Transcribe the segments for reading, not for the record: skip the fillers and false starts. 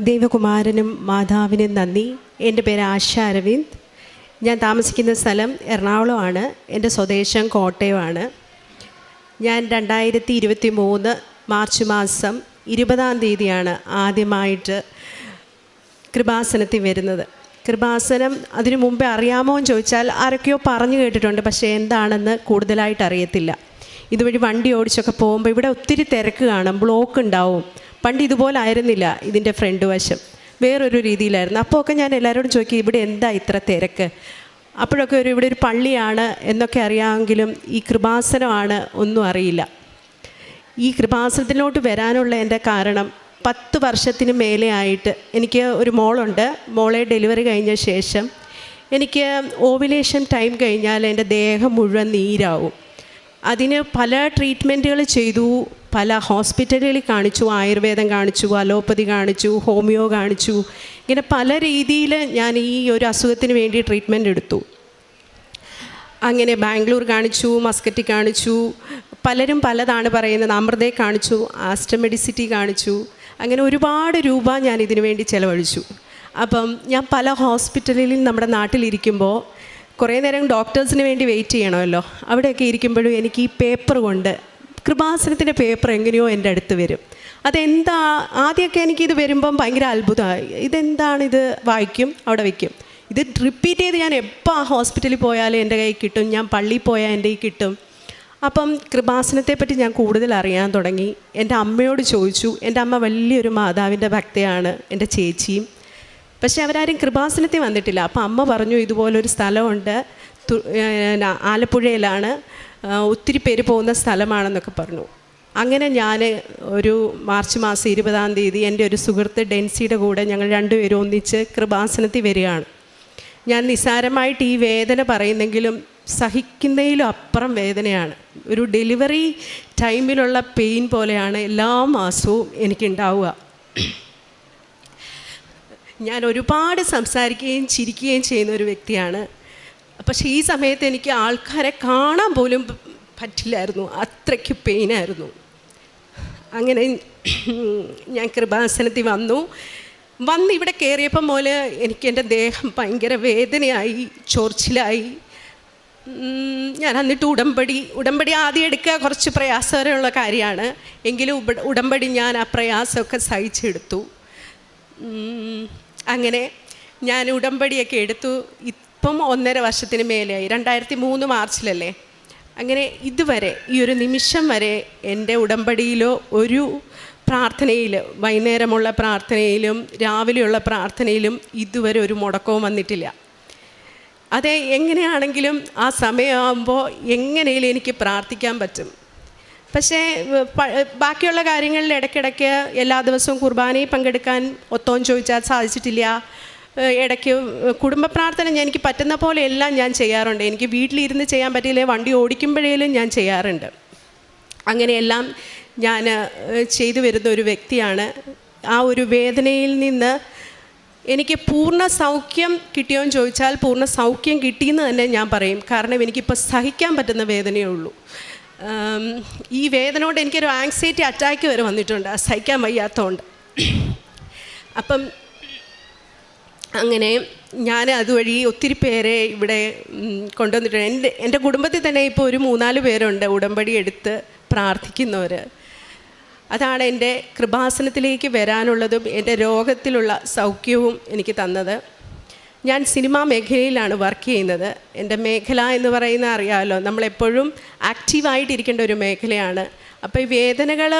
ദൈവകുമാരനും മാതാവിനും നന്ദി. എൻ്റെ പേര് ആശ അരവിന്ദ്. ഞാൻ താമസിക്കുന്ന സ്ഥലം എറണാകുളമാണ്. എൻ്റെ സ്വദേശം കോട്ടയമാണ്. ഞാൻ 2023 മാർച്ച് മാസം 20-ാം തീയതിയാണ് ആദ്യമായിട്ട് കൃപാസനത്തിൽ വരുന്നത്. കൃപാസനം അതിനു മുമ്പേ അറിയാമോ എന്ന് ചോദിച്ചാൽ ആരൊക്കെയോ പറഞ്ഞു കേട്ടിട്ടുണ്ട്, പക്ഷേ എന്താണെന്ന് കൂടുതലായിട്ട് അറിയത്തില്ല. ഇതുവഴി വണ്ടി ഓടിച്ചൊക്കെ പോകുമ്പോൾ ഇവിടെ ഒത്തിരി തിരക്ക് കാണും, ബ്ലോക്ക് ഉണ്ടാവും. പണ്ട് ഇതുപോലെ ആയിരുന്നില്ല, ഇതിൻ്റെ ഫ്രണ്ട് വശം വേറൊരു രീതിയിലായിരുന്നു. അപ്പോൾ ഒക്കെ ഞാൻ എല്ലാവരോടും ചോദിക്കും, ഇവിടെ എന്താ ഇത്ര തിരക്ക്? അപ്പോഴൊക്കെ ഇവിടെ ഒരു പള്ളിയാണ് എന്നൊക്കെ അറിയാമെങ്കിലും ഈ കൃപാസനമാണ് ഒന്നും അറിയില്ല. ഈ കൃപാസനത്തിലോട്ട് വരാനുള്ള എൻ്റെ കാരണം 10 വർഷത്തിന് മേലെ ആയിട്ട് എനിക്ക് ഒരു മോളുണ്ട്. മോളെ ഡെലിവറി കഴിഞ്ഞ ശേഷം എനിക്ക് ഓവുലേഷൻ ടൈം കഴിഞ്ഞാൽ എൻ്റെ ദേഹം മുഴുവൻ നീരാവും. അതിന് പല ട്രീറ്റ്മെൻറ്റുകൾ ചെയ്തു, പല ഹോസ്പിറ്റലുകളിൽ കാണിച്ചു, ആയുർവേദം കാണിച്ചു, അലോപ്പതി കാണിച്ചു, ഹോമിയോ കാണിച്ചു. ഇങ്ങനെ പല രീതിയിൽ ഞാൻ ഈ ഒരു അസുഖത്തിന് വേണ്ടി ട്രീറ്റ്മെൻറ്റ് എടുത്തു. അങ്ങനെ ബാംഗ്ലൂർ കാണിച്ചു, മസ്കറ്റ് കാണിച്ചു, പലരും പലതാണ് പറയുന്നത്. അമൃതയെ കാണിച്ചു, ആസ്റ്റർ മെഡിസിറ്റി കാണിച്ചു. അങ്ങനെ ഒരുപാട് രൂപ ഞാൻ ഇതിനു വേണ്ടി ചിലവഴിച്ചു. അപ്പം ഞാൻ പല ഹോസ്പിറ്റലിൽ നമ്മുടെ നാട്ടിലിരിക്കുമ്പോൾ കുറേ നേരം ഡോക്ടേഴ്സിന് വേണ്ടി വെയിറ്റ് ചെയ്യണമല്ലോ. അവിടെയൊക്കെ ഇരിക്കുമ്പോഴും എനിക്ക് ഈ പേപ്പർ കൊണ്ട് കൃപാസനത്തിൻ്റെ പേപ്പർ എങ്ങനെയോ എൻ്റെ അടുത്ത് വരും. അതെന്താ, ആദ്യമൊക്കെ എനിക്കിത് വരുമ്പം ഭയങ്കര അത്ഭുതമായി. ഇതെന്താണിത്? വായിക്കും, അവിടെ വയ്ക്കും. ഇത് റിപ്പീറ്റ് ചെയ്ത് ഞാൻ എപ്പോൾ ആ ഹോസ്പിറ്റലിൽ പോയാലും എൻ്റെ കയ്യിൽ കിട്ടും, ഞാൻ പള്ളിയിൽ പോയാൽ എൻ്റെ കയ്യിൽ കിട്ടും. അപ്പം കൃപാസനത്തെപ്പറ്റി ഞാൻ കൂടുതൽ അറിയാൻ തുടങ്ങി. എൻ്റെ അമ്മയോട് ചോദിച്ചു. എൻ്റെ അമ്മ വലിയൊരു മാതാവിൻ്റെ ഭക്തയാണ്, എൻ്റെ ചേച്ചിയും. പക്ഷേ അവരാരും കൃപാസനത്തിൽ വന്നിട്ടില്ല. അപ്പം അമ്മ പറഞ്ഞു, ഇതുപോലൊരു സ്ഥലമുണ്ട്, ആലപ്പുഴയിലാണ്, ഒത്തിരി പേര് പോകുന്ന സ്ഥലമാണെന്നൊക്കെ പറഞ്ഞു. അങ്ങനെ ഞാൻ ഒരു മാർച്ച് മാസം 20-ാം തീയതി എൻ്റെ ഒരു സുഹൃത്ത് ഡെൻസിയുടെ കൂടെ ഞങ്ങൾ രണ്ടുപേരും ഒന്നിച്ച് കൃപാസനത്തിൽ വരികയാണ്. ഞാൻ നിസ്സാരമായിട്ട് ഈ വേദന പറയുന്നെങ്കിലും സഹിക്കുന്നതിലും അപ്പുറം വേദനയാണ്. ഒരു ഡെലിവറി ടൈമിലുള്ള പെയിൻ പോലെയാണ് എല്ലാ മാസവും എനിക്കുണ്ടാവുക. ഞാൻ ഒരുപാട് സംസാരിക്കുകയും ചിരിക്കുകയും ചെയ്യുന്ന ഒരു വ്യക്തിയാണ്. പക്ഷേ ഈ സമയത്ത് എനിക്ക് ആൾക്കാരെ കാണാൻ പോലും പറ്റില്ലായിരുന്നു, അത്രയ്ക്ക് പെയിനായിരുന്നു. അങ്ങനെ ഞാൻ കൃപാസനത്തിൽ വന്ന് ഇവിടെ കയറിയപ്പം പോലെ എനിക്ക് എൻ്റെ ദേഹം ഭയങ്കര വേദനയായി, ചൊറിച്ചിലായി. ഞാൻ എന്നിട്ട് ഉടമ്പടി ആദ്യം എടുക്കുക കുറച്ച് പ്രയാസകരമുള്ള കാര്യമാണ്. എങ്കിലും ഉടമ്പടി ഞാൻ ആ പ്രയാസമൊക്കെ സഹിച്ചെടുത്തു. അങ്ങനെ ഞാൻ ഉടമ്പടിയൊക്കെ എടുത്തു. ഇപ്പം 1.5 വർഷത്തിന് മേലെയായി. 2003 മാർച്ചിലല്ലേ. അങ്ങനെ ഇതുവരെ ഈ ഒരു നിമിഷം വരെ എൻ്റെ ഉടമ്പടിയിലോ ഒരു പ്രാർത്ഥനയിൽ, വൈകുന്നേരമുള്ള പ്രാർത്ഥനയിലും രാവിലെയുള്ള പ്രാർത്ഥനയിലും ഇതുവരെ ഒരു മുടക്കവും വന്നിട്ടില്ല. അതെ, എങ്ങനെയാണെങ്കിലും ആ സമയമാകുമ്പോൾ എങ്ങനെയും എനിക്ക് പ്രാർത്ഥിക്കാൻ പറ്റും. പക്ഷേ ബാക്കിയുള്ള കാര്യങ്ങളിൽ ഇടയ്ക്കിടയ്ക്ക് എല്ലാ ദിവസവും കുർബാനയിൽ പങ്കെടുക്കാൻ ഒത്തോം ചോദിച്ചാൽ സാധിച്ചിട്ടില്ല. ഇടയ്ക്ക് കുടുംബ പ്രാർത്ഥന എനിക്ക് പറ്റുന്ന പോലെ എല്ലാം ഞാൻ ചെയ്യാറുണ്ട്. എനിക്ക് വീട്ടിലിരുന്ന് ചെയ്യാൻ പറ്റിയില്ലേ, വണ്ടി ഓടിക്കുമ്പോഴേലും ഞാൻ ചെയ്യാറുണ്ട്. അങ്ങനെയെല്ലാം ഞാൻ ചെയ്തു വരുന്ന ഒരു വ്യക്തിയാണ്. ആ ഒരു വേദനയിൽ നിന്ന് എനിക്ക് പൂർണ്ണ സൗഖ്യം കിട്ടിയോ എന്ന് ചോദിച്ചാൽ പൂർണ്ണ സൗഖ്യം കിട്ടിയെന്ന് തന്നെ ഞാൻ പറയും. കാരണം എനിക്കിപ്പോൾ സഹിക്കാൻ പറ്റുന്ന വേദനയേ ഉള്ളൂ. ഈ വേദനയോട് എനിക്കൊരു ആങ്സൈറ്റി അറ്റാക്ക് വരെ വന്നിട്ടുണ്ട്, സഹിക്കാൻ വയ്യാത്തതുകൊണ്ട്. അപ്പം അങ്ങനെ ഞാൻ അതുവഴി ഒത്തിരി പേരെ ഇവിടെ കൊണ്ടുവന്നിട്ടുണ്ട്. എൻ്റെ കുടുംബത്തിൽ തന്നെ ഇപ്പോൾ ഒരു 3-4 പേരുണ്ട് ഉടമ്പടി എടുത്ത് പ്രാർത്ഥിക്കുന്നവർ. അതാണ് എൻ്റെ കൃപാസനത്തിലേക്ക് വരാനുള്ളതും എൻ്റെ രോഗത്തിലുള്ള സൗഖ്യവും എനിക്ക് തന്നത്. ഞാൻ സിനിമാ മേഖലയിലാണ് വർക്ക് ചെയ്യുന്നത്. എൻ്റെ മേഖല എന്ന് പറയുന്നത് അറിയാമല്ലോ, നമ്മളെപ്പോഴും ആക്റ്റീവായിട്ടിരിക്കേണ്ട ഒരു മേഖലയാണ്. അപ്പോൾ ഈ വേദനകൾ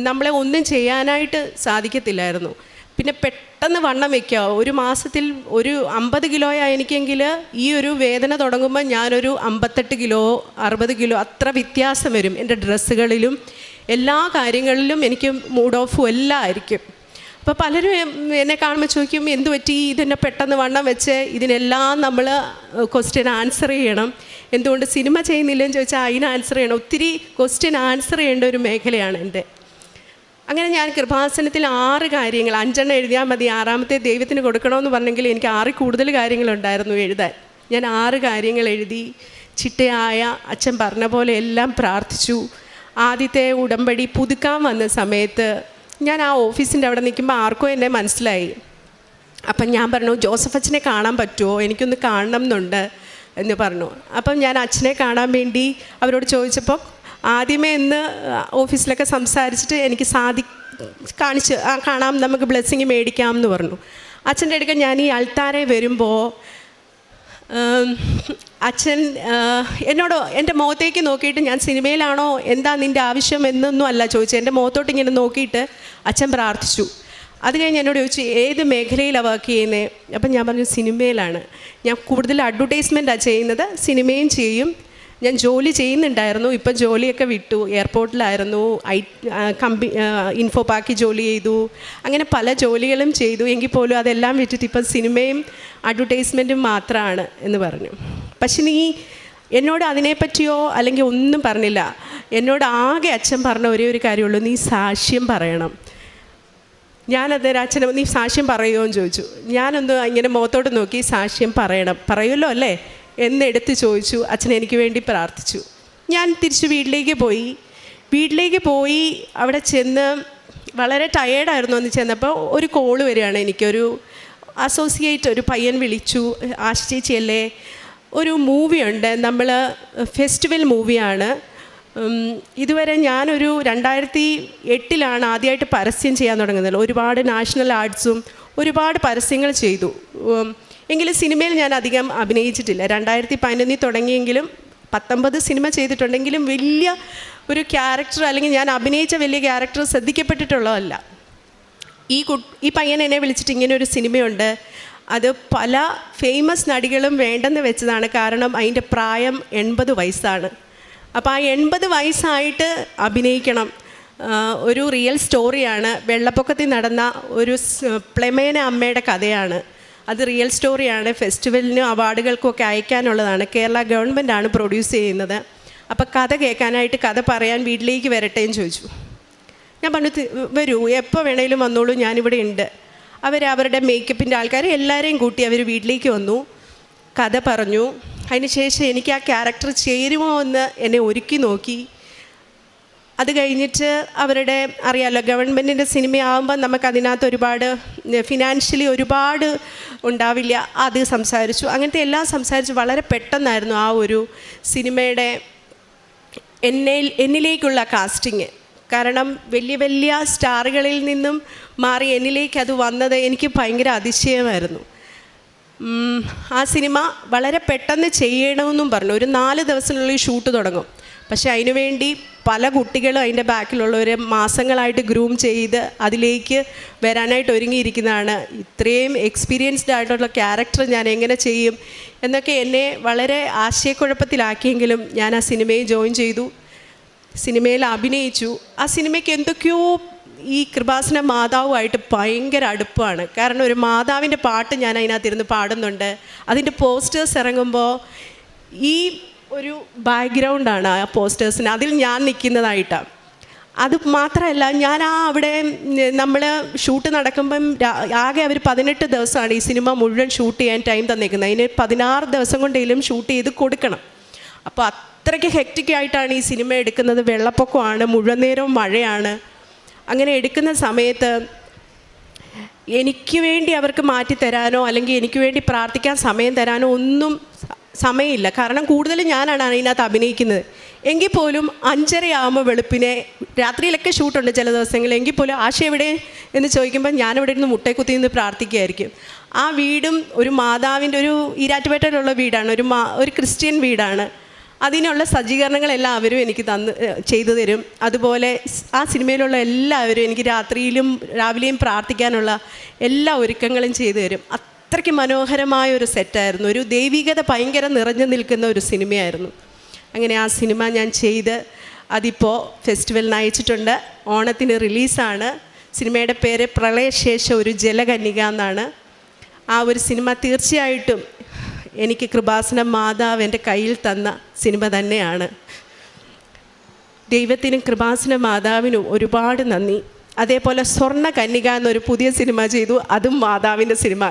നമ്മളെ ഒന്നും ചെയ്യാനായിട്ട് സാധിക്കത്തില്ലായിരുന്നു. പിന്നെ പെട്ടെന്ന് വണ്ണം വയ്ക്കുക. ഒരു മാസത്തിൽ ഒരു 50 കിലോ എനിക്കെങ്കിൽ ഈ ഒരു വേദന തുടങ്ങുമ്പോൾ ഞാനൊരു 58 കിലോ 60 കിലോ അത്ര വ്യത്യാസം വരും. എൻ്റെ ഡ്രസ്സുകളിലും എല്ലാ കാര്യങ്ങളിലും എനിക്ക് മൂഡ് ഓഫും എല്ലാം ആയിരിക്കും. അപ്പോൾ പലരും എന്നെ കാണുമ്പോൾ ചോദിക്കും, എന്ത് പറ്റി ഇതിനെ പെട്ടെന്ന് വണ്ണം വെച്ച്? ഇതിനെല്ലാം നമ്മൾ ക്വസ്റ്റ്യൻ ആൻസർ ചെയ്യണം. എന്തുകൊണ്ട് സിനിമ ചെയ്യുന്നില്ലെന്ന് ചോദിച്ചാൽ അതിന് ആൻസർ ചെയ്യണം. ഒത്തിരി ക്വസ്റ്റ്യൻ ആൻസർ ചെയ്യേണ്ട ഒരു മേഖലയാണ് എൻ്റെ. അങ്ങനെ ഞാൻ കൃപാസനത്തിൽ 6 കാര്യങ്ങൾ, 5 എഴുതിയാൽ മതി, 6ാമത്തെ ദൈവത്തിന് കൊടുക്കണമെന്ന് പറഞ്ഞെങ്കിൽ എനിക്ക് 6 കൂടുതൽ കാര്യങ്ങളുണ്ടായിരുന്നു എഴുതാൻ. ഞാൻ 6 കാര്യങ്ങൾ എഴുതി. ചിട്ടയായ അച്ഛൻ പറഞ്ഞ പോലെ എല്ലാം പ്രാർത്ഥിച്ചു. ആദ്യത്തെ ഉടമ്പടി പുതുക്കാൻ വന്ന സമയത്ത് ഞാൻ ആ ഓഫീസിൻ്റെ അവിടെ നിൽക്കുമ്പോൾ ആർക്കോ എന്നെ മനസ്സിലായി. അപ്പം ഞാൻ പറഞ്ഞു, ജോസഫ് അച്ഛനെ കാണാൻ പറ്റുമോ, എനിക്കൊന്ന് കാണണം എന്നുണ്ട് എന്ന് പറഞ്ഞു. അപ്പം ഞാൻ അച്ഛനെ കാണാൻ വേണ്ടി അവരോട് ചോദിച്ചപ്പോൾ ആദ്യമേ ഇന്ന് ഓഫീസിലൊക്കെ സംസാരിച്ചിട്ട് എനിക്ക് കാണിച്ച് കാണാം, നമുക്ക് ബ്ലെസ്സിങ് മേടിക്കാം എന്ന് പറഞ്ഞു. അച്ഛൻ്റെ അടുക്ക ഞാൻ ഈ അൾത്താരെ വരുമ്പോൾ അച്ഛൻ എന്നോട് എൻ്റെ മുഖത്തേക്ക് നോക്കിയിട്ട്, ഞാൻ സിനിമയിലാണോ, എന്താ നിൻ്റെ ആവശ്യം എന്നൊന്നും അല്ല ചോദിച്ചത്, എൻ്റെ മുഖത്തോട്ട് ഇങ്ങനെ നോക്കിയിട്ട് അച്ഛൻ പ്രാർത്ഥിച്ചു. അത് കഴിഞ്ഞ് എന്നോട് ചോദിച്ചു, ഏത് മേഖലയിലാണ് വർക്ക് ചെയ്യുന്നത്? അപ്പം ഞാൻ പറഞ്ഞു, സിനിമയിലാണ്. ഞാൻ കൂടുതൽ അഡ്വർടൈസ്മെൻറ്റാണ് ചെയ്യുന്നത്, സിനിമയും ചെയ്യും. ഞാൻ ജോലി ചെയ്യുന്നുണ്ടായിരുന്നു, ഇപ്പം ജോലിയൊക്കെ വിട്ടു. എയർപോർട്ടിലായിരുന്നു, ഇൻഫോ പാർക്കിൽ ജോലി ചെയ്തു, അങ്ങനെ പല ജോലികളും ചെയ്തു. എങ്കിൽ പോലും അതെല്ലാം വിട്ടിട്ട് ഇപ്പം സിനിമയും അഡ്വർടൈസ്മെൻറ്റും മാത്രമാണ് എന്ന് പറഞ്ഞു. പക്ഷെ നീ എന്നോട് അതിനെപ്പറ്റിയോ അല്ലെങ്കിൽ ഒന്നും പറഞ്ഞില്ല. എന്നോട് ആകെ അച്ഛൻ പറഞ്ഞ ഒരേ ഒരു കാര്യമുള്ളൂ, നീ സാക്ഷ്യം പറയണം. ഞാനത് അച്ഛനെ, നീ സാക്ഷ്യം പറയുമോ എന്ന് ചോദിച്ചു. ഞാനൊന്ന് ഇങ്ങനെ മുഖത്തോട്ട് നോക്കി, സാക്ഷ്യം പറയുമല്ലോ അല്ലേ എന്നെടുത്ത് ചോദിച്ചു. അച്ഛൻ എനിക്ക് വേണ്ടി പ്രാർത്ഥിച്ചു. ഞാൻ തിരിച്ച് വീട്ടിലേക്ക് പോയി അവിടെ ചെന്ന് വളരെ ടയേർഡായിരുന്നു. അന്ന് ചെന്നപ്പോൾ ഒരു കോള് വരികയാണ്. എനിക്കൊരു അസോസിയേറ്റ് ഒരു പയ്യൻ വിളിച്ചു, ആശ ചേച്ചിയല്ലേ, ഒരു മൂവിയുണ്ട്, നമ്മൾ ഫെസ്റ്റിവൽ മൂവിയാണ്. ഇതുവരെ ഞാനൊരു 2008 ആദ്യമായിട്ട് പരസ്യം ചെയ്യാൻ തുടങ്ങുന്നത്. ഒരുപാട് നാഷണൽ ആർട്സും ഒരുപാട് പരസ്യങ്ങൾ ചെയ്തു. എങ്കിലും സിനിമയിൽ ഞാൻ അധികം അഭിനയിച്ചിട്ടില്ല. 2011 തുടങ്ങിയെങ്കിലും 19 സിനിമ ചെയ്തിട്ടുണ്ടെങ്കിലും വലിയ ഒരു ക്യാരക്ടർ അല്ലെങ്കിൽ ഞാൻ അഭിനയിച്ച വലിയ ക്യാരക്ടർ ശ്രദ്ധിക്കപ്പെട്ടിട്ടുള്ളതല്ല. ഈ പയ്യൻ എന്നെ വിളിച്ചിട്ട്, ഇങ്ങനെ ഒരു സിനിമയുണ്ട്, അത് പല ഫേമസ് നടികളും വേണ്ടെന്ന് വെച്ചതാണ്, കാരണം അതിൻ്റെ പ്രായം 80 വയസ്സാണ്. അപ്പോൾ ആ 80 വയസ്സായിട്ട് അഭിനയിക്കണം. ഒരു റിയൽ സ്റ്റോറിയാണ്. വെള്ളപ്പൊക്കത്തിൽ നടന്ന ഒരു പ്ലെമേന അമ്മയുടെ കഥയാണ്. അത് റിയൽ സ്റ്റോറിയാണ്. ഫെസ്റ്റിവലിനും അവാർഡുകൾക്കൊക്കെ അയക്കാനുള്ളതാണ്. കേരള ഗവൺമെൻറ്റാണ് പ്രൊഡ്യൂസ് ചെയ്യുന്നത്. അപ്പോൾ കഥ കേൾക്കാനായിട്ട്, കഥ പറയാൻ വീട്ടിലേക്ക് വരട്ടെ എന്ന് ചോദിച്ചു. ഞാൻ പറഞ്ഞു, വരൂ, എപ്പോൾ വേണേലും വന്നോളൂ, ഞാനിവിടെ ഉണ്ട്. അവരുടെ മേക്കപ്പിൻ്റെ ആൾക്കാർ എല്ലാവരെയും കൂട്ടി അവർ വീട്ടിലേക്ക് വന്നു, കഥ പറഞ്ഞു. അതിനുശേഷം എനിക്ക് ആ ക്യാരക്ടർ ചേരുമോ എന്ന് എന്നെ ഒരുക്കി നോക്കി. അത് കഴിഞ്ഞിട്ട് അവരുടെ, അറിയാമല്ലോ, ഗവൺമെൻറ്റിൻ്റെ സിനിമയാകുമ്പോൾ നമുക്കതിനകത്ത് ഒരുപാട് ഫിനാൻഷ്യലി ഒരുപാട് ഉണ്ടാവില്ല. അത് സംസാരിച്ചു. അങ്ങനത്തെ എല്ലാം സംസാരിച്ച് വളരെ പെട്ടെന്നായിരുന്നു ആ ഒരു സിനിമയുടെ എന്നിലേക്കുള്ള കാസ്റ്റിങ്. കാരണം വലിയ വലിയ സ്റ്റാറുകളിൽ നിന്നും മാറി എന്നിലേക്ക് അത് വന്നത് എനിക്ക് ഭയങ്കര അതിശയമായിരുന്നു. ആ സിനിമ വളരെ പെട്ടെന്ന് ചെയ്യണമെന്നും പറഞ്ഞു. ഒരു 4 ദിവസത്തിനുള്ളിൽ ഷൂട്ട് തുടങ്ങും. പക്ഷേ അതിനുവേണ്ടി പല കുട്ടികളും അതിൻ്റെ ബാക്കിലുള്ളവർ മാസങ്ങളായിട്ട് ഗ്രൂം ചെയ്ത് അതിലേക്ക് വരാനായിട്ട് ഒരുങ്ങിയിരിക്കുന്നതാണ്. ഇത്രയും എക്സ്പീരിയൻസ്ഡ് ആയിട്ടുള്ള ക്യാരക്ടർ ഞാൻ എങ്ങനെ ചെയ്യും എന്നൊക്കെ എന്നെ വളരെ ആശയക്കുഴപ്പത്തിലാക്കിയെങ്കിലും ഞാൻ ആ സിനിമയിൽ ജോയിൻ ചെയ്തു. സിനിമയിൽ അഭിനയിച്ചു. ആ സിനിമയ്ക്ക് എന്തൊക്കെയോ ഈ കൃപാസന മാതാവുമായിട്ട് ഭയങ്കര അടുപ്പാണ്. കാരണം ഒരു മാതാവിൻ്റെ പാട്ട് ഞാൻ അതിനകത്തിരുന്ന് പാടുന്നുണ്ട്. അതിൻ്റെ പോസ്റ്റേഴ്സ് ഇറങ്ങുമ്പോൾ ഈ ഒരു ബാക്ക്ഗ്രൗണ്ടാണ് ആ പോസ്റ്റേഴ്സിന്, അതിൽ ഞാൻ നിൽക്കുന്നതായിട്ടാണ്. അത് മാത്രമല്ല, ഞാൻ അവിടെ നമ്മൾ ഷൂട്ട് നടക്കുമ്പം ആകെ അവർ 18 ദിവസമാണ് ഈ സിനിമ മുഴുവൻ ഷൂട്ട് ചെയ്യാൻ ടൈം തന്നേക്കുന്നത്. അതിന് 16 ദിവസം കൊണ്ടെങ്കിലും ഷൂട്ട് ചെയ്ത് കൊടുക്കണം. അപ്പോൾ അത്രയ്ക്ക് ഹെക്റ്റിക്കായിട്ടാണ് ഈ സിനിമ എടുക്കുന്നത്. വെള്ളപ്പൊക്കമാണ്, മുഴുവൻ നേരവും മഴയാണ്. അങ്ങനെ എടുക്കുന്ന സമയത്ത് എനിക്ക് വേണ്ടി അവർക്ക് മാറ്റിത്തരാനോ അല്ലെങ്കിൽ എനിക്ക് വേണ്ടി പ്രാർത്ഥിക്കാൻ സമയം തരാനോ ഒന്നും സമയമില്ല. കാരണം കൂടുതലും ഞാനാണ് അതിനകത്ത് അഭിനയിക്കുന്നത്. എങ്കിൽ പോലും 5:30 വെളുപ്പിനെ, രാത്രിയിലൊക്കെ ഷൂട്ടുണ്ട് ചില ദിവസങ്ങളിൽ, എങ്കിൽ പോലും ആശ എവിടെ എന്ന് ചോദിക്കുമ്പോൾ ഞാനിവിടെ ഇരുന്ന് മുട്ടേക്കുത്തി നിന്ന് പ്രാർത്ഥിക്കുകയായിരിക്കും. ആ വീടും ഒരു മാതാവിൻ്റെ, ഒരു ഈരാറ്റുപേട്ടയിലുള്ള വീടാണ്, ഒരു ക്രിസ്ത്യൻ വീടാണ്. അതിനുള്ള സജ്ജീകരണങ്ങളെല്ലാം അവരും എനിക്ക് ചെയ്തു തരും. അതുപോലെ ആ സിനിമയിലുള്ള എല്ലാവരും എനിക്ക് രാത്രിയിലും രാവിലെയും പ്രാർത്ഥിക്കാനുള്ള എല്ലാ ഒരുക്കങ്ങളും ചെയ്തു തരും. അത്രയ്ക്ക് മനോഹരമായ ഒരു സെറ്റായിരുന്നു. ഒരു ദൈവികത ഭയങ്കര നിറഞ്ഞു നിൽക്കുന്ന ഒരു സിനിമയായിരുന്നു. അങ്ങനെ ആ സിനിമ ഞാൻ ചെയ്ത് അതിപ്പോൾ ഫെസ്റ്റിവലിന് അയച്ചിട്ടുണ്ട്. ഓണത്തിന് റിലീസാണ്. സിനിമയുടെ പേര് പ്രളയശേഷം ഒരു ജലകന്യക എന്നാണ്. ആ ഒരു സിനിമ തീർച്ചയായിട്ടും എനിക്ക് കൃപാസന മാതാവ് എൻ്റെ കയ്യിൽ തന്ന സിനിമ തന്നെയാണ്. ദൈവത്തിനും കൃപാസന മാതാവിനും ഒരുപാട് നന്ദി. അതേപോലെ സ്വർണ്ണ കന്യക എന്നൊരു പുതിയ സിനിമ ചെയ്തു. അതും മാതാവിൻ്റെ സിനിമ.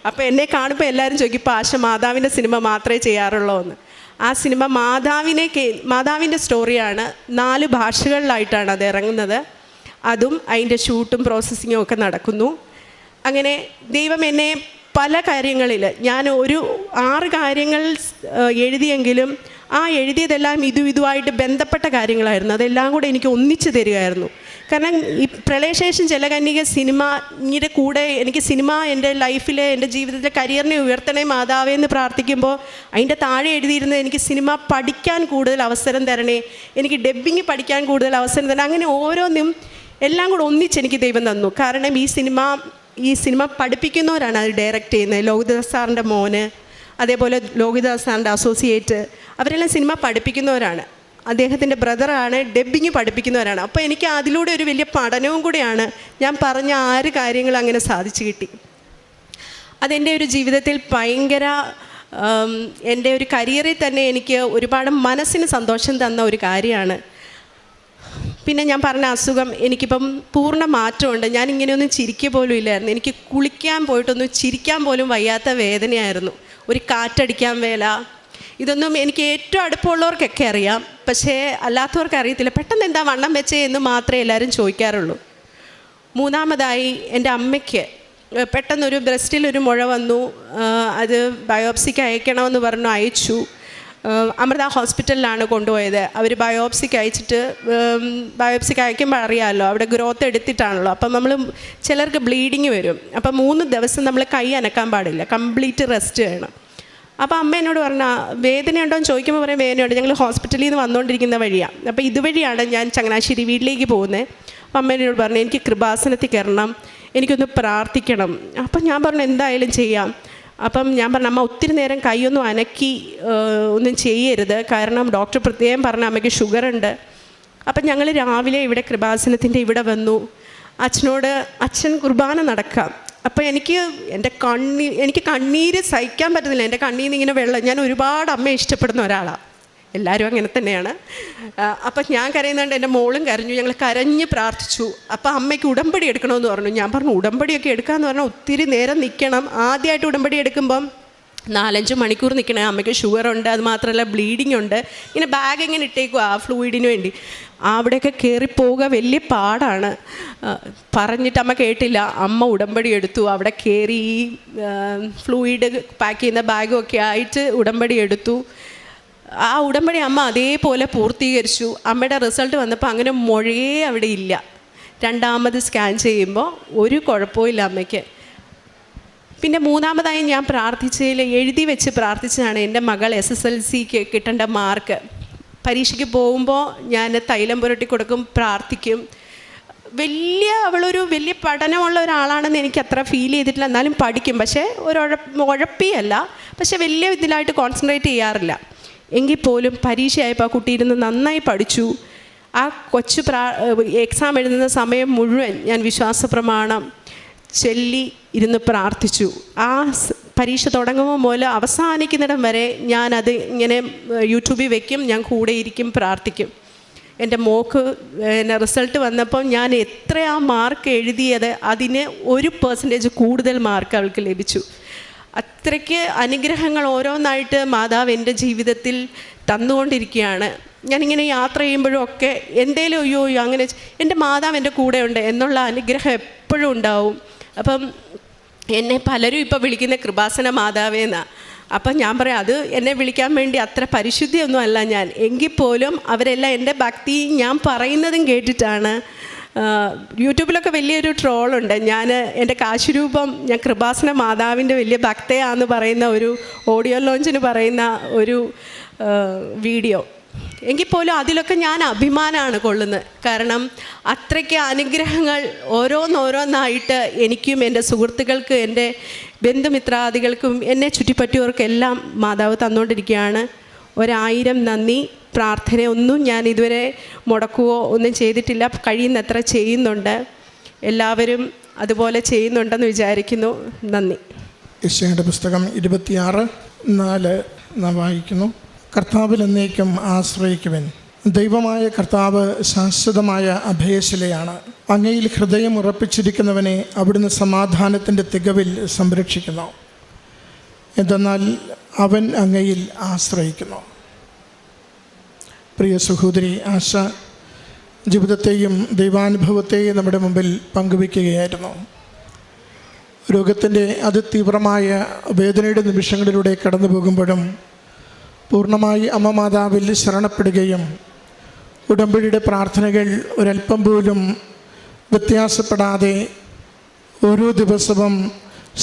അപ്പം എന്നെ കാണുമ്പോൾ എല്ലാവരും ചോദിക്കും, ഇപ്പോൾ ആശ മാതാവിൻ്റെ സിനിമ മാത്രമേ ചെയ്യാറുള്ളൂ എന്ന്. ആ സിനിമ മാതാവിൻ്റെ സ്റ്റോറിയാണ്. 4 ഭാഷകളിലായിട്ടാണ് അത് ഇറങ്ങുന്നത്. അതും അതിൻ്റെ ഷൂട്ടും പ്രോസസ്സിങ്ങും ഒക്കെ നടക്കുന്നു. അങ്ങനെ ദൈവം എന്നെ പല കാര്യങ്ങളിൽ, ഞാൻ ഒരു 6 കാര്യങ്ങൾ എഴുതിയെങ്കിലും ആ എഴുതിയതെല്ലാം ഇതുമായിട്ട് ബന്ധപ്പെട്ട കാര്യങ്ങളായിരുന്നു. അതെല്ലാം കൂടെ എനിക്ക് ഒന്നിച്ചു തരികയായിരുന്നു. കാരണം ഈ പ്രളയശേഷം ജലകന്യക സിനിമയുടെ കൂടെ എനിക്ക് സിനിമ എൻ്റെ ലൈഫിലെ, എൻ്റെ ജീവിതത്തിലെ കരിയറിനെ ഉയർത്തണേ മാതാവേ എന്ന് പ്രാർത്ഥിക്കുമ്പോൾ അതിൻ്റെ താഴെ എഴുതിയിരുന്നത് എനിക്ക് സിനിമ പഠിക്കാൻ കൂടുതൽ അവസരം തരണേ, എനിക്ക് ഡബ്ബിങ് പഠിക്കാൻ കൂടുതൽ അവസരം തരണേ. അങ്ങനെ ഓരോന്നും എല്ലാം കൂടെ ഒന്നിച്ചെനിക്ക് ദൈവം തന്നു. കാരണം ഈ സിനിമ പഠിപ്പിക്കുന്നവരാണ് അത് ഡയറക്റ്റ് ചെയ്യുന്നത്. ലോഹിതദാസ് സാറിൻ്റെ മോന്, അതേപോലെ ലോഹിതദാസ് സാറിൻ്റെ അസോസിയേറ്റ്, അവരെല്ലാം സിനിമ പഠിപ്പിക്കുന്നവരാണ്. അദ്ദേഹത്തിൻ്റെ ബ്രദറാണ് ഡബ്ബിങ് പഠിപ്പിക്കുന്നവരാണ്. അപ്പോൾ എനിക്ക് അതിലൂടെ ഒരു വലിയ പഠനവും കൂടിയാണ്. ഞാൻ പറഞ്ഞ 6 കാര്യങ്ങൾ അങ്ങനെ സാധിച്ചു കിട്ടി. അതെൻ്റെ ഒരു ജീവിതത്തിൽ ഭയങ്കര, എൻ്റെ ഒരു കരിയറിൽ തന്നെ എനിക്ക് ഒരുപാട് മനസ്സിന് സന്തോഷം തന്ന ഒരു കാര്യമാണ്. പിന്നെ ഞാൻ പറഞ്ഞ അസുഖം എനിക്കിപ്പം പൂർണ്ണ മാറ്റമുണ്ട്. ഞാൻ ഇങ്ങനെയൊന്നും ചിരിക്കുക പോലും ഇല്ലായിരുന്നു. എനിക്ക് കുളിക്കാൻ പോയിട്ടൊന്നും ചിരിക്കാൻ പോലും വയ്യാത്ത വേദനയായിരുന്നു. ഒരു കാറ്റടിക്കാൻ വേല, ഇതൊന്നും എനിക്ക് ഏറ്റവും അടുപ്പമുള്ളവർക്കൊക്കെ അറിയാം, പക്ഷേ അല്ലാത്തവർക്ക് അറിയത്തില്ല. പെട്ടെന്ന് എന്താ വണ്ണം വെച്ചേ എന്ന് മാത്രമേ എല്ലാവരും ചോദിക്കാറുള്ളൂ. മൂന്നാമതായി എൻ്റെ അമ്മയ്ക്ക് പെട്ടെന്നൊരു ബ്രസ്റ്റിലൊരു മുഴ വന്നു. അത് ബയോപ്സിക്ക് അയക്കണമെന്ന് പറഞ്ഞു, അയച്ചു. അമൃത ഹോസ്പിറ്റലിലാണ് കൊണ്ടുപോയത്. അവർ ബയോപ്സിക്ക് അയക്കുമ്പോൾ അറിയാമല്ലോ, അവിടെ ഗ്രോത്ത് എടുത്തിട്ടാണല്ലോ. അപ്പം നമ്മൾ ചിലർക്ക് ബ്ലീഡിങ് വരും. അപ്പം 3 ദിവസം നമ്മൾ കൈ അനക്കാൻ പാടില്ല, കംപ്ലീറ്റ് റെസ്റ്റ് വേണം. അപ്പോൾ അമ്മ എന്നോട് പറഞ്ഞാൽ വേദനയുണ്ടോ എന്ന് ചോദിക്കുമ്പോൾ പറയും വേദനയുണ്ട്. ഞങ്ങൾ ഹോസ്പിറ്റലിൽ നിന്ന് വന്നുകൊണ്ടിരിക്കുന്ന വഴിയാണ്. അപ്പോൾ ഇതുവഴിയാണ് ഞാൻ ചങ്ങനാശ്ശേരി വീട്ടിലേക്ക് പോകുന്നത്. അപ്പം അമ്മ എന്നോട് പറഞ്ഞു എനിക്ക് കൃപാസനത്തിൽ കയറണം, എനിക്കൊന്ന് പ്രാർത്ഥിക്കണം. അപ്പം ഞാൻ പറഞ്ഞു എന്തായാലും ചെയ്യാം. അപ്പം ഞാൻ പറഞ്ഞു അമ്മ ഒത്തിരി നേരം കൈയൊന്നും അനക്കി ഒന്നും ചെയ്യരുത്, കാരണം ഡോക്ടർ പ്രത്യേകം പറഞ്ഞ അമ്മയ്ക്ക് ഷുഗറുണ്ട്. അപ്പം ഞങ്ങൾ രാവിലെ ഇവിടെ കൃപാസനത്തിൻ്റെ ഇവിടെ വന്നു. അച്ഛൻ കുർബാന നടക്കാം. അപ്പോൾ എനിക്ക് കണ്ണീര് സഹിക്കാൻ പറ്റുന്നില്ല. എൻ്റെ കണ്ണീരിൽ നിന്ന് ഇങ്ങനെ വെള്ളം. ഞാൻ ഒരുപാട് അമ്മയെ ഇഷ്ടപ്പെടുന്ന ഒരാളാണ്, എല്ലാവരും അങ്ങനെ തന്നെയാണ്. അപ്പം ഞാൻ കരയുന്നതുകൊണ്ട് എൻ്റെ മോളും കരഞ്ഞു. ഞങ്ങൾ കരഞ്ഞ് പ്രാർത്ഥിച്ചു. അപ്പോൾ അമ്മയ്ക്ക് ഉടമ്പടി എടുക്കണമെന്ന് പറഞ്ഞു. ഞാൻ പറഞ്ഞു ഉടമ്പടിയൊക്കെ എടുക്കാമെന്ന് പറഞ്ഞാൽ ഒത്തിരി നേരം നിൽക്കണം. ആദ്യമായിട്ട് ഉടമ്പടി എടുക്കുമ്പം 4-5 മണിക്കൂർ നിൽക്കണേ. അമ്മയ്ക്ക് ഷുഗറുണ്ട്, അത് മാത്രമല്ല ബ്ലീഡിങ് ഉണ്ട്. ഇങ്ങനെ ബാഗ് ഇങ്ങനെ ഇട്ടേക്കുക ആ ഫ്ലൂയിഡിന് വേണ്ടി. അവിടെയൊക്കെ കയറിപ്പോവുക വലിയ പാടാണ്. പറഞ്ഞിട്ട് അമ്മ കേട്ടില്ല. അമ്മ ഉടമ്പടി എടുത്തു. അവിടെ കയറി ഫ്ലൂയിഡ് പാക്ക് ചെയ്യുന്ന ബാഗും ഒക്കെ ആയിട്ട് ഉടമ്പടി എടുത്തു. ആ ഉടമ്പടി അമ്മ അതേപോലെ പൂർത്തീകരിച്ചു. അമ്മയുടെ റിസൾട്ട് വന്നപ്പോൾ അങ്ങനെ മുഴയേ അവിടെ ഇല്ല. 2ാമത് സ്കാൻ ചെയ്യുമ്പോൾ ഒരു കുഴപ്പമില്ല അമ്മയ്ക്ക്. പിന്നെ 3ാമതായി ഞാൻ എഴുതി വെച്ച് പ്രാർത്ഥിച്ചതാണ് എൻ്റെ മകൾ SSLCക്ക് കിട്ടേണ്ട മാർക്ക്. പരീക്ഷയ്ക്ക് പോകുമ്പോൾ ഞാൻ തൈലം പുരട്ടി കൊടുക്കും, പ്രാർത്ഥിക്കും. അവളൊരു വലിയ പഠനമുള്ള ഒരാളാണെന്ന് എനിക്ക് അത്ര ഫീൽ ചെയ്തിട്ടില്ല. എന്നാലും പഠിക്കും, പക്ഷേ ഉഴപ്പിയല്ല, പക്ഷേ വലിയ ഇതിലായിട്ട് കോൺസെൻട്രേറ്റ് ചെയ്യാറില്ല. എങ്കിൽ പോലും പരീക്ഷയായപ്പോൾ ആ കുട്ടി ഇരുന്ന് നന്നായി പഠിച്ചു. ആ കൊച്ചു എക്സാം എഴുതുന്ന സമയം മുഴുവൻ ഞാൻ വിശ്വാസ പ്രമാണം ചൊല്ലി ഇരുന്ന് പ്രാർത്ഥിച്ചു. ആ പരീക്ഷ തുടങ്ങുമ്പോൾ മുതൽ അവസാനിക്കുന്നിടം വരെ ഞാനത് ഇങ്ങനെ യൂട്യൂബിൽ വെക്കും, ഞാൻ കൂടെ ഇരിക്കും, പ്രാർത്ഥിക്കും. എൻ്റെ മോക്ക് റിസൾട്ട് വന്നപ്പോൾ ഞാൻ എത്രയാ മാർക്ക് എഴുതിയത് അതിന് 1% കൂടുതൽ മാർക്ക് അവൾക്ക് ലഭിച്ചു. അത്രയ്ക്ക് അനുഗ്രഹങ്ങൾ ഓരോന്നായിട്ട് മാതാവ് എൻ്റെ ജീവിതത്തിൽ തന്നുകൊണ്ടിരിക്കുകയാണ്. ഞാനിങ്ങനെ യാത്ര ചെയ്യുമ്പോഴും ഒക്കെ എന്തേലും അയ്യോ അങ്ങനെ എൻ്റെ മാതാവ് എൻ്റെ കൂടെ ഉണ്ട് എന്നുള്ള അനുഗ്രഹം എപ്പോഴും ഉണ്ടാവും. അപ്പം എന്നെ പലരും ഇപ്പോൾ വിളിക്കുന്ന കൃപാസന മാതാവേന്നാണ്. അപ്പം ഞാൻ പറയാം അത് എന്നെ വിളിക്കാൻ വേണ്ടി അത്ര പരിശുദ്ധിയൊന്നും അല്ല ഞാൻ. എങ്കിൽ പോലും അവരെല്ലാം എൻ്റെ ഭക്തി ഞാൻ പറയുന്നതും കേട്ടിട്ടാണ്. യൂട്യൂബിലൊക്കെ വലിയൊരു ട്രോളുണ്ട്. എൻ്റെ കാശുരൂപം ഞാൻ കൃപാസന മാതാവിൻ്റെ വലിയ ഭക്തയാണെന്ന് പറയുന്ന ഒരു ഓഡിയോ ലോഞ്ചിന് പറയുന്ന ഒരു വീഡിയോ. എങ്കിൽ പോലും അതിലൊക്കെ ഞാൻ അഭിമാനമാണ് കൊള്ളുന്നത്. കാരണം അത്രയ്ക്ക് അനുഗ്രഹങ്ങൾ ഓരോന്നോരോന്നായിട്ട് എനിക്കും എൻ്റെ സുഹൃത്തുക്കൾക്കും എൻ്റെ ബന്ധുമിത്രാദികൾക്കും എന്നെ ചുറ്റിപ്പറ്റിയവർക്കെല്ലാം മാതാവ് തന്നുകൊണ്ടിരിക്കുകയാണ്. 1000 നന്ദി. പ്രാർത്ഥനയൊന്നും ഞാൻ ഇതുവരെ മുടക്കുകയോ ഒന്നും ചെയ്തിട്ടില്ല. കഴിയുന്നത്ര ചെയ്യുന്നുണ്ട്. എല്ലാവരും അതുപോലെ ചെയ്യുന്നുണ്ടെന്ന് വിചാരിക്കുന്നു. നന്ദി. യെശയ്യായുടെ പുസ്തകം 26:4 നാം വായിക്കുന്നു. കർത്താവിൽ എന്നേക്കും ആശ്രയിക്കുവിൻ. ദൈവമായ കർത്താവ് ശാശ്വതമായ അഭയശിലയാണ്. അങ്ങയിൽ ഹൃദയം ഉറപ്പിച്ചിരിക്കുന്നവനെ അവിടുന്ന് സമാധാനത്തിൻ്റെ തികവിൽ സംരക്ഷിക്കുന്നു. എന്തെന്നാൽ അവൻ അങ്ങയിൽ ആശ്രയിക്കുന്നു. പ്രിയ സഹോദരി ആശ, ജീവിതത്തെയും ദൈവാനുഭവത്തെയും നമ്മുടെ മുമ്പിൽ പങ്കുവയ്ക്കുകയായിരുന്നു. രോഗത്തിൻ്റെ അതിതീവ്രമായ വേദനയുടെ നിമിഷങ്ങളിലൂടെ കടന്നു പോകുമ്പോഴും പൂർണ്ണമായി അമ്മ മാതാവിൽ ശരണപ്പെടുകയും ഉടമ്പടിയുടെ പ്രാർത്ഥനകൾ ഒരല്പം പോലും വ്യത്യാസപ്പെടാതെ ഓരോ ദിവസവും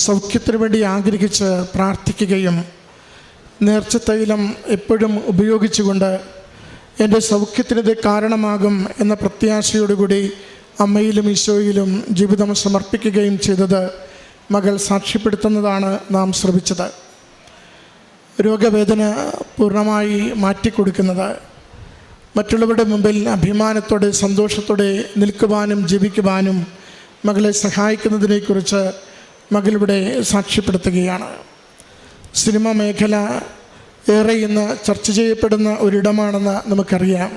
സൗഖ്യത്തിനു വേണ്ടി ആഗ്രഹിച്ച് പ്രാർത്ഥിക്കുകയും നേർച്ചത്തൈലം എപ്പോഴും ഉപയോഗിച്ചുകൊണ്ട് എൻ്റെ സൗഖ്യത്തിനത് കാരണമാകും എന്ന പ്രത്യാശയോടുകൂടി അമ്മയിലും ഈശോയിലും ജീവിതം സമർപ്പിക്കുകയും ചെയ്തത് മകൾ സാക്ഷ്യപ്പെടുത്തുന്നതാണ് നാം ശ്രമിച്ചത്. രോഗവേദന പൂർണ്ണമായി മാറ്റിക്കൊടുക്കുന്നത്, മറ്റുള്ളവരുടെ മുമ്പിൽ അഭിമാനത്തോടെ സന്തോഷത്തോടെ നിൽക്കുവാനും ജീവിക്കുവാനും മകളെ സഹായിക്കുന്നതിനെക്കുറിച്ച് മകളിവിടെ സാക്ഷ്യപ്പെടുത്തുകയാണ്. സിനിമ മേഖല ഏറെ ഇന്ന് ചർച്ച ചെയ്യപ്പെടുന്ന ഒരിടമാണെന്ന് നമുക്കറിയാം.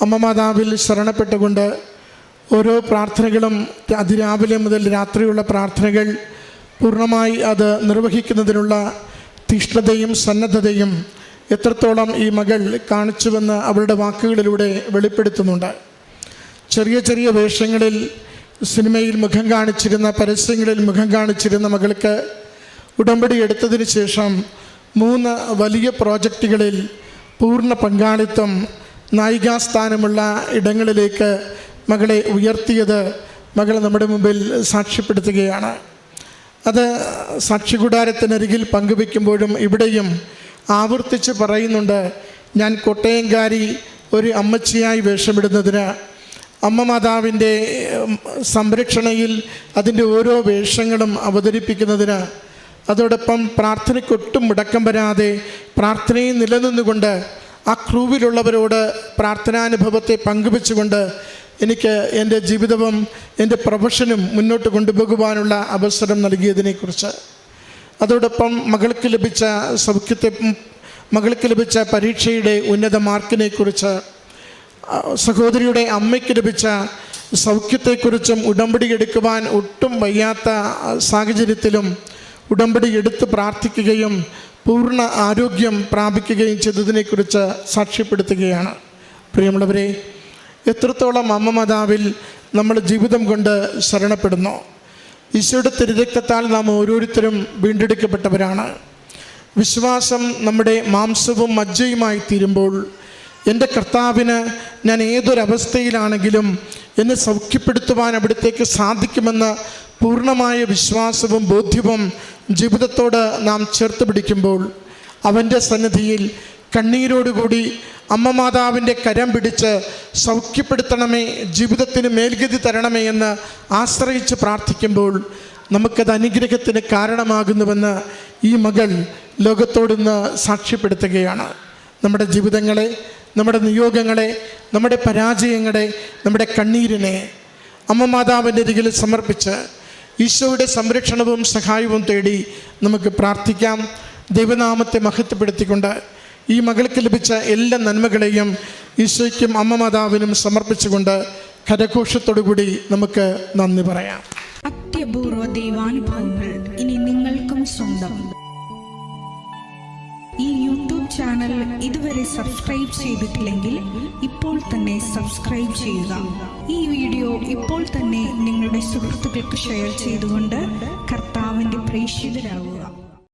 അമ്മ മാതാവിൽ ശരണപ്പെട്ടുകൊണ്ട് ഓരോ പ്രാർത്ഥനകളും അതിരാവിലെ മുതൽ രാത്രിയുള്ള പ്രാർത്ഥനകൾ പൂർണ്ണമായി അത് നിർവഹിക്കുന്നതിനുള്ള തീഷ്ണതയും സന്നദ്ധതയും എത്രത്തോളം ഈ മകൾ കാണിച്ചുവെന്ന് അവളുടെ വാക്കുകളിലൂടെ വെളിപ്പെടുത്തുന്നുണ്ട്. ചെറിയ ചെറിയ വേഷങ്ങളിൽ സിനിമയിൽ മുഖം കാണിച്ചിരുന്ന, പരസ്യങ്ങളിൽ മുഖം കാണിച്ചിരുന്ന മകൾക്ക് ഉടമ്പടി എടുത്തതിന് ശേഷം 3 വലിയ പ്രോജക്റ്റുകളിൽ പൂർണ്ണ പങ്കാളിത്തം, നായികാസ്ഥാനമുള്ള ഇടങ്ങളിലേക്ക് മകളെ ഉയർത്തിയത് മകൾ നമ്മുടെ മുമ്പിൽ സാക്ഷ്യപ്പെടുത്തുകയാണ്. അത് സാക്ഷികൂടാരത്തിനരികിൽ പങ്കുവയ്ക്കുമ്പോഴും ഇവിടെയും ആവർത്തിച്ച് പറയുന്നുണ്ട്, ഞാൻ കോട്ടയംകാരി ഒരു അമ്മച്ചിയായി വേഷമിടുന്നതിന്, അമ്മ മാതാവിൻ്റെ സംരക്ഷണയിൽ അതിൻ്റെ ഓരോ വേഷങ്ങളും അവതരിപ്പിക്കുന്നതിന്, അതോടൊപ്പം പ്രാർത്ഥനയ്ക്കൊട്ടും മുടക്കം വരാതെ പ്രാർത്ഥനയിൽ നിലനിന്നുകൊണ്ട് ആ ക്രൂവിലുള്ളവരോട് പ്രാർത്ഥനാനുഭവത്തെ പങ്കുവെച്ചുകൊണ്ട് എനിക്ക് എൻ്റെ ജീവിതവും എൻ്റെ പ്രൊഫഷനും മുന്നോട്ട് കൊണ്ടുപോകുവാനുള്ള അവസരം നൽകിയതിനെക്കുറിച്ച്, അതോടൊപ്പം മകൾക്ക് ലഭിച്ച പരീക്ഷയുടെ ഉന്നത മാർക്കിനെക്കുറിച്ച്, സഹോദരിയുടെ അമ്മയ്ക്ക് ലഭിച്ച സൗഖ്യത്തെക്കുറിച്ചും, ഉടമ്പടി എടുക്കുവാൻ ഒട്ടും വയ്യാത്ത സാഹചര്യത്തിലും ഉടമ്പടി എടുത്ത് പ്രാർത്ഥിക്കുകയും പൂർണ്ണ ആരോഗ്യം പ്രാപിക്കുകയും ചെയ്തതിനെക്കുറിച്ച് സാക്ഷ്യപ്പെടുത്തുകയാണ്. പ്രിയമുള്ളവരെ, എത്രത്തോളം അമ്മ മാതാവിൽ നമ്മൾ ജീവിതം കൊണ്ട് ശരണപ്പെടുന്നു. ഈശോയുടെ തിരുരക്തത്താൽ നാം ഓരോരുത്തരും വീണ്ടെടുക്കപ്പെട്ടവരാണ്. വിശ്വാസം നമ്മുടെ മാംസവും മജ്ജയുമായി തീരുമ്പോൾ എൻ്റെ കർത്താവിന് ഞാൻ ഏതൊരവസ്ഥയിലാണെങ്കിലും എന്നെ സൗഖ്യപ്പെടുത്തുവാൻ അവിടത്തേക്ക് സാധിക്കുമെന്ന് പൂർണ്ണമായ വിശ്വാസവും ബോധ്യവും ജീവിതത്തോട് നാം ചേർത്ത് പിടിക്കുമ്പോൾ അവൻ്റെ സന്നിധിയിൽ കണ്ണീരോടുകൂടി അമ്മ മാതാവിൻ്റെ കരം പിടിച്ച് സൗഖ്യപ്പെടുത്തണമേ, ജീവിതത്തിന് മേൽഗതി തരണമേ എന്ന് ആശ്രയിച്ച് പ്രാർത്ഥിക്കുമ്പോൾ നമുക്കത് അനുഗ്രഹത്തിന് കാരണമാകുന്നുവെന്ന് ഈ മകൾ ലോകത്തോടിന്ന് സാക്ഷ്യപ്പെടുത്തുകയാണ്. നമ്മുടെ ജീവിതങ്ങളെ, നമ്മുടെ നിയോഗങ്ങളെ, നമ്മുടെ പരാജയങ്ങളെ, നമ്മുടെ കണ്ണീരിനെ അമ്മ മാതാവിൻ്റെ അരികിൽ സമർപ്പിച്ച് ഈശോയുടെ സംരക്ഷണവും സഹായവും തേടി നമുക്ക് പ്രാർത്ഥിക്കാം. ദൈവനാമത്തെ മഹത്വപ്പെടുത്തിക്കൊണ്ട് ഈ മകൾക്ക് ലഭിച്ച എല്ലാ നന്മകളെയും ഈശോയ്ക്കും അമ്മ മാതാവിനും സമർപ്പിച്ചുകൊണ്ട് കരഘോഷത്തോടുകൂടി നമുക്ക് നന്ദി പറയാം. അത്യപൂർവ ദൈവാനുഭവങ്ങൾ ഇനി നിങ്ങൾക്കും സ്വന്തം. ഈ യൂട്യൂബ് ചാനൽ ഇതുവരെ സബ്സ്ക്രൈബ് ചെയ്തിട്ടില്ലെങ്കിൽ ഇപ്പോൾ തന്നെ സബ്സ്ക്രൈബ് ചെയ്യുക. ഈ വീഡിയോ ഇപ്പോൾ തന്നെ നിങ്ങളുടെ സുഹൃത്തുക്കൾക്ക് ഷെയർ ചെയ്തുകൊണ്ട് കർത്താവിൻ്റെ പ്രേക്ഷിതരാകുക.